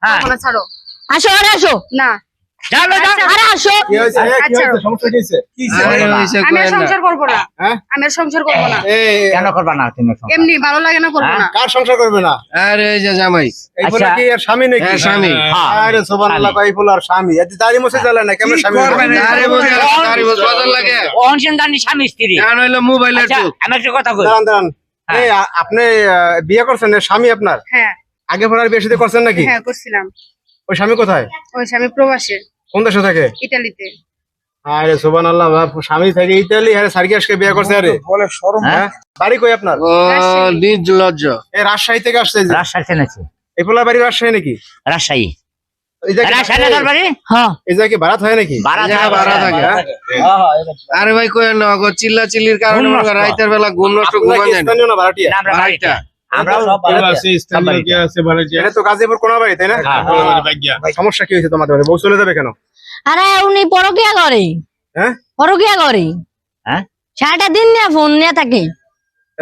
হ্যাঁ না ছাড়ো আসো আরে আসো না চলো যাও আরে আসো কি হয়েছে কি হয়েছে সমস্যা কি হয়েছে আমি আর সংসার করবো না হ্যাঁ আমি আর সংসার করবো না এই কেন করবা না তুমি সংসার? এমনি ভালো লাগে না করবো না কার সংসার করবে না আরে এই যে জামাই এই বলে কি আর স্বামী নাকি হ্যাঁ, স্বামী। হ্যাঁ। আরে সুবহানাল্লাহ ভাই ফুলার স্বামী এত দাড়ি মুছে চলে না কেমন স্বামী আরে বুঝে আরে বুঝ বাজার লাগে অনুসন্ধানী স্বামী স্ত্রী। জান হইলো মোবাইলের আচ্ছা, যুগ আমি একটা কথা কই। দাঁড়ান দাঁড়ান হ্যাঁ। এই আপনি বিয়ে করছেন না স্বামী আপনার হ্যাঁ আগে পড়ার বিয়ে সাথে করছেন নাকি হ্যাঁ করছিলাম ওই স্বামী কোথায় ওই স্বামী প্রবাসে কোন দেশে থাকে ইতালিতে আরে সুবহানাল্লাহ স্বামী থেকে ইতালি আরে সার্গিয়াসকে বিয়ে করছে আরে বলে শরম হ্যাঁ বাড়ি কই আপনার ও নিজ লজ্জ এই রাজশাহী থেকে আসছে এই যে। রাজশাহী চেনেছি, এই পোলার বাড়ি রাজশাহী নাকি রাজশাহী। এই জায়গায় রাজশাহী না তোর বাড়ি? হ্যাঁ এই জায়গায় বারাত হয় নাকি বাড়া জায়গা ভাড়া থাকে হ্যাঁ? আরে ভাই কই না গো চিল্লা চিল্লির কারণে ঘুম মনে করেন নষ্ট। রাতের বেলা ঘুম নষ্ট আপনারা ঘুমান কি যায় না স্থানীয় না ভাড়াটিয়া আমরা বাড়িটা বাড়িটা আমরাও সব বাড়িতে। এটা তো গাজীপুর কোন বাড়ি তাই না হ্যাঁ। সমস্যা কি হয়েছে তোমাদের বাড়ি বউ চলে যাবে কেন আরে উনি পরকিয়া করে হ্যাঁ পরকিয়া করে হ্যাঁ? সারাটা দিন নিয়ে ফোন নিয়ে থাকে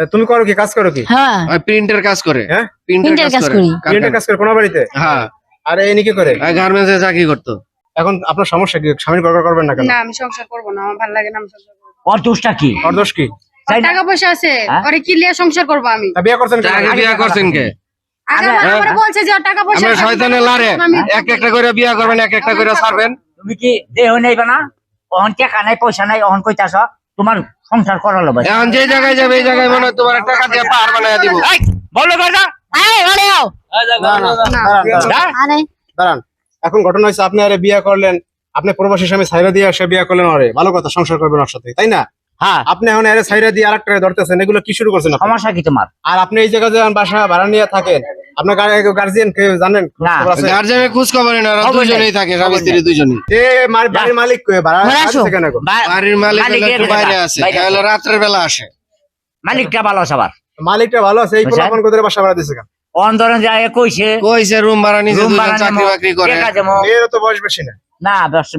তুমি করো কি কাজ করো কি হ্যাঁ ওই প্রিন্টের কাজ করে হ্যাঁ প্রিন্টের কাজ করে প্রিন্টের কাজ করে কোন বাড়িতে হ্যাঁ আরে এনি কি করে গার্মেন্টস এ চাকরি করতো এখন আপনার সমস্যা কি স্বামীর করবার করবেন না কেন না আমি সংসার করবো না আমার ভালো লাগে না আমি সংসার করবো না। ওর দোষটা কি? ওর দোষ কি তাই না? টাকা পয়সা আছে হ্যাঁ? ওরে কি লিয়ে সংসার করবো আমি তা বিয়ে করছেন কেন আগে বিয়া করছেন কে আগে আমার বলছে যে ওর টাকা পয়সা আমরা আছে, শয়তানের লারে আমি এক একটা করে বিয়া করবেন এক একটা করে ছাড়বেন তুমি কি দেহ নেইবা না? অহন টাকা নাই পয়সা নাই অহন কইতাছ তোমার সংসার করালো ভাই। এখন যে জায়গায় যাবে এই জায়গায় মনে হয় তোমার টাকা দিয়ে পাহাড় বানায় দিব এই, বলো কথা। আরে ঘরে আও না না দাঁড়ান, দাঁড়ান, যা। আরে দাঁড়ান এখন ঘটনা হচ্ছে আপনি আরে বিয়ে করলেন আপনি প্রবাসী স্বামী ছাইরা দিয়ে এসে বিয়ে করলেন আরে ভালো কথা সংসার করবেন ওর সাথে তাই না হ্যাঁ, আপনি এখন আরে ছাইরা দিয়ে আরেকটা ধরতেছেন এগুলো কি শুরু করছেন আপনি? সমস্যা কি তোমার? আর আপনি এই জায়গায় যে বাসা ভাড়া নিয়ে থাকেন আপনার গার্জিয়ান কে জানেন না। খবর আছে? গার্জেনের খোঁজ খবর না ওরা খবর নেই। দুজনেই থাকে স্বামী স্ত্রী দুজনেই এ বাড়ির মালিক কে ভাড়া ঘরে আসো। আছে কেন এখন? বাড়ির মালিক হলো মালিকের একটু বাইরে আছে বাইরে তাহলে রাত্রের বেলা আসে মালিকটা ভালো আছে আবার। মালিকটা ভালো আছে এই বুঝছেন? পোলাপান কোথায় বাসা ভাড়া দিছে কেন অন্দরে যায় কইছে কইছে রুম ভাড়া নিচে রুম দুজন ভাড়া চাকরি নেবো, বাকরি করে টাকা দেবো। এর তো বয়স বেশি না না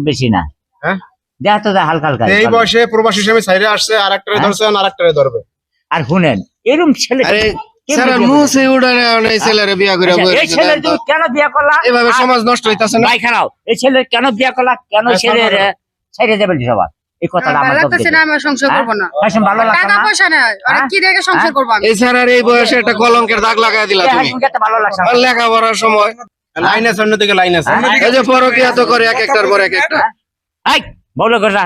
বেশি না, হ্যাঁ দেখ তো হালকা হালকা। এই বয়সে প্রবাসী স্বামী ছাইরা আসছে আরেকটারে হ্যাঁ। ধরছে আরেকটারে ধরবে আর শুনেন এরকম ছেলে আরে কে সারা বিয়ে করবে? মুছে উড়ানে এই ছেলেরে বিয়া করে আচ্ছা, বইরে এই ছেলে তুমি কেন বিয়ে করলা? এভাবে সমাজ নষ্ট হইতাছে না ভাই খারাপ, এই ছেলে কেন বিয়ে করলা? কেন হ্যাঁ, ছেলে সরকার। ছেড়ে দেবে সবার? এই কথাটা আমার আমার ভালো জবাব লাগতেছে দিতে। না আমি আর সংসার করবো না হ্যাঁ? ভালো লাগছে টাকা না? পয়সা নাই ওরে হ্যাঁ? কি দেখে সংসার করবো আমি এছাড়া এই বয়সে একটা কলঙ্কের দাগ লাগাই দিলা এই তুমি হাসিমুখে ভালো লাগছে না। আর লেখাপড়ার সময় লাইন আছে অন্যদিকে লাইন আছে হ্যাঁ? এই যে পরকিয়া তো করে এক একটার পর এক একটা এই, বলো কথা।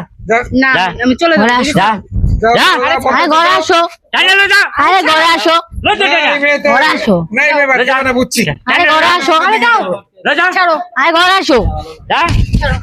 না যা। আমি চলে ঘরে যাবো আসো যা, যা। আরে ঘরে আসো যা, যা, যা, যা। আরে ঘরে আসো লো, যা, যা, যা। ঘরে আসো লো, যা। আরে ঘরে আসো লো, যা। ছাড়ো আরে ঘরে আসো যা। আরে